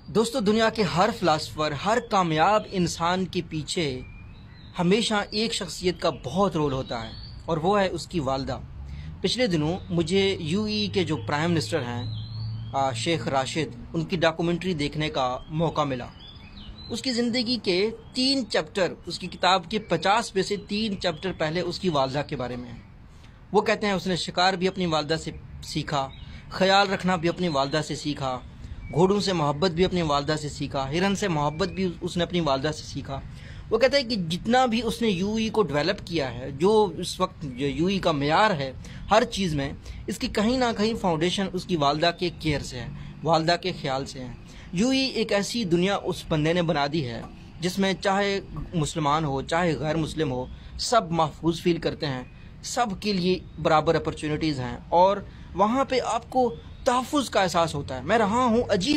दोस्तों, दुनिया के हर फिलासफर, हर कामयाब इंसान के पीछे हमेशा एक शख्सियत का बहुत रोल होता है और वो है उसकी वालदा। पिछले दिनों मुझे यूएई के जो प्राइम मिनिस्टर हैं शेख राशिद, उनकी डॉक्यूमेंट्री देखने का मौका मिला। उसकी ज़िंदगी के 3 चैप्टर, उसकी किताब के 50 में से 3 चैप्टर पहले उसकी वालदा के बारे में है। वो कहते हैं उसने शिकार भी अपनी वालदा से सीखा, ख्याल रखना भी अपनी वालदा से सीखा, घोड़ों से मोहब्बत भी अपनी वालदा से सीखा, हिरन से मोहब्बत भी उसने अपनी वालदा से सीखा। वो कहता है कि जितना भी उसने यूई को डेवलप किया है, जो इस वक्त जो यूई का मेयार है हर चीज़ में, इसकी कहीं ना कहीं फाउंडेशन उसकी वालदा के केयर से है, वालदा के ख्याल से है। यूई एक ऐसी दुनिया उस बंदे ने बना दी है जिसमें चाहे मुसलमान हो चाहे गैर मुस्लिम हो, सब महफूज फील करते हैं, सब के लिए बराबर अपॉर्चुनिटीज़ हैं और वहाँ पे आपको तहफ़्फ़ुज़ का एहसास होता है। मैं रहा हूँ अजीब